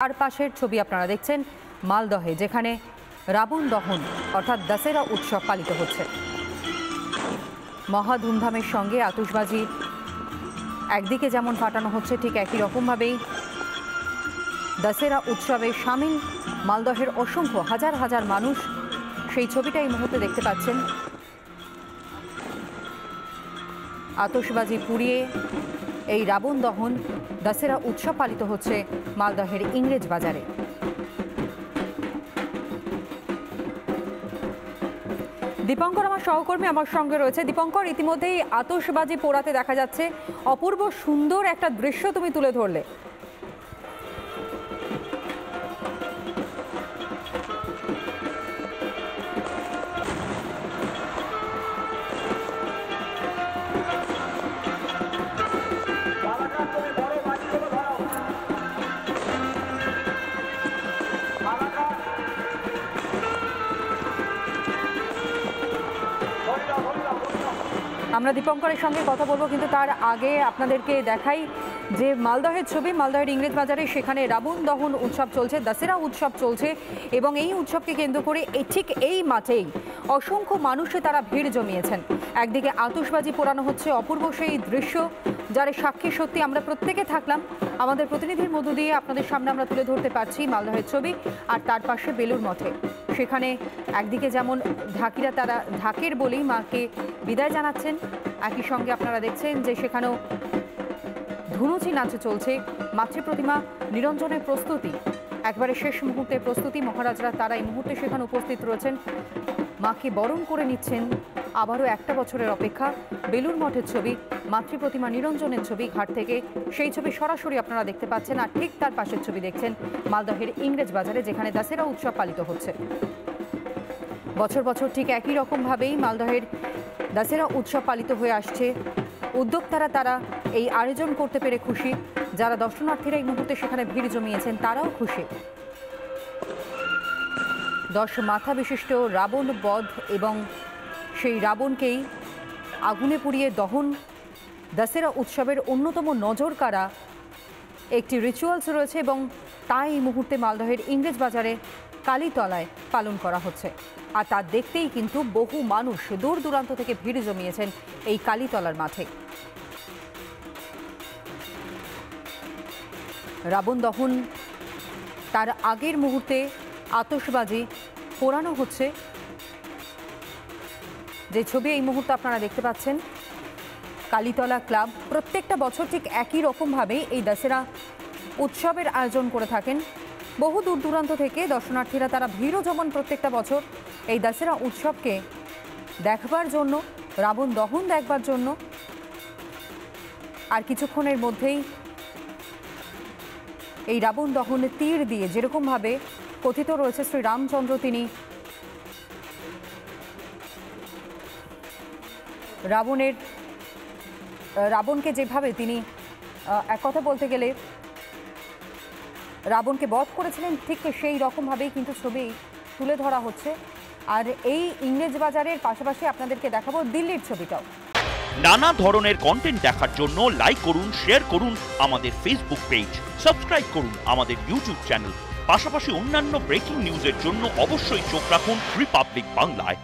আর পাশের ছবি আপনারা দেখছেন মালদহে, যেখানে রাবণ দহন অর্থাৎ দশেরা উৎসব পালিত হচ্ছে। মহা ধুমধামের সঙ্গে আতশবাজি একদিকে যেমন ফাটানো হচ্ছে, ঠিক একই রকমভাবেই দশেরা উৎসবে সামিল মালদহের অসংখ্য হাজার হাজার মানুষ। সেই ছবিটা এই মুহূর্তে দেখতে পাচ্ছেন। আতশবাজি পুড়িয়ে এই রাবণ দহন দশেরা উৎসব পালিত হচ্ছে মালদহের ইংরেজ বাজারে। দীপঙ্কর আমার সহকর্মী আমার সঙ্গে রয়েছে। দীপঙ্কর, ইতিমধ্যেই আতশবাজি পোড়াতে দেখা যাচ্ছে, অপূর্ব সুন্দর একটা দৃশ্য তুমি তুলে ধরলে। আমরা দীপঙ্করের সঙ্গে কথা বলবো, কিন্তু তার আগে আপনাদেরকে দেখাই যে মালদহের ছবি, মালদহের ইংরেজ বাজারে সেখানে রাবণ দহন উৎসব চলছে, দশেরা উৎসব চলছে, এবং এই উৎসবকে কেন্দ্র করে ঠিক এই মাঠেই অসংখ্য মানুষে তারা ভিড় জমিয়েছেন। একদিকে আতশবাজি পোড়ানো হচ্ছে, অপূর্ব সেই দৃশ্য যার সাক্ষী সত্যি আমরা প্রত্যেকে থাকলাম। আমাদের প্রতিনিধির মধ্য দিয়ে আপনাদের সামনে আমরা তুলে ধরতে পারছি মালদহের ছবি। আর তার পাশে বেলুর মঠে, সেখানে একদিকে যেমন ঢাকিরা তারা ঢাকের বলেই মাকে বিদায় জানাচ্ছেন, একই সঙ্গে আপনারা দেখছেন যে সেখানেও ধুনুচি নাচে চলছে। মাতৃপ্রতিমা নিরঞ্জনের প্রস্তুতি, একবারে শেষ মুহূর্তে প্রস্তুতি। মহারাজরা তারা এই মুহূর্তে সেখানে উপস্থিত রয়েছেন, মাকে বরণ করে নিচ্ছেন। আবারও একটা বছরের অপেক্ষা। বেলুর মঠের ছবি, মাতৃপ্রতিমা নিরঞ্জনের ছবি ঘাট থেকে, সেই ছবি সরাসরি আপনারা দেখতে পাচ্ছেন। আর ঠিক তার পাশের ছবি দেখছেন মালদহের ইংরেজ বাজারে, যেখানে দশেরা উৎসব পালিত হচ্ছে। বছর বছর ঠিক একই রকমভাবেই মালদহের দশেরা উৎসব পালিত হয়ে আসছে। উদ্যোক্তারা তারা এই আয়োজন করতে পেরে খুশি, যারা দর্শনার্থীরা এই মুহূর্তে সেখানে ভিড় জমিয়েছেন তারাও খুশি। 10 মাথা বিশিষ্ট রাবণ বধ এবং সেই রাবণকেই আগুনে পুড়িয়ে দহন দশেরা উৎসবের অন্যতম নজর কাড়া একটি রিচুয়ালস রয়েছে, এবং তাই এই মুহূর্তে মালদহের ইংরেজ বাজারে কালীতলায় পালন করা হচ্ছে। আর তা দেখতেই কিন্তু বহু মানুষ দূর দূরান্ত থেকে ভিড় জমিয়েছেন এই কালীতলার মাঠে। রাবণ দহন তার আগের মুহূর্তে আতশবাজি পোড়ানো হচ্ছে, যে ছবি এই মুহূর্তে আপনারা দেখতে পাচ্ছেন। কালীতলা ক্লাব প্রত্যেকটা বছর ঠিক একই রকমভাবে এই দশেরা উৎসবের আয়োজন করে থাকেন। বহু দূর দূরান্ত থেকে দর্শনার্থীরা তারা ভিড়ও জমান প্রত্যেকটা বছর এই দশেরা উৎসবকে দেখবার জন্য, রাবণ দহন দেখবার জন্য। আর কিছুক্ষণের মধ্যেই এই রাবণ দহনের তীর দিয়ে, যেরকমভাবে কথিত রয়েছে শ্রী রামচন্দ্র তিনি রাবণকে যেভাবে তিনি এক কথা বলতে গেলে রাবণকে বধ করেছিলেন, ঠিক সেই রকমভাবেই কিন্তু ছবি তুলে ধরা হচ্ছে। আর এই ইংরেজ বাজারের পাশাপাশি আপনাদেরকে দেখাবো দিল্লির ছবিটাও। নানা ধরনের কন্টেন্ট দেখার জন্য লাইক করুন, শেয়ার করুন আমাদের ফেসবুক পেজ, সাবস্ক্রাইব করুন আমাদের ইউটিউব চ্যানেল। পাশাপাশি অন্যান্য ব্রেকিং নিউজের জন্য অবশ্যই চোখ রাখুন রিপাবলিক বাংলায়।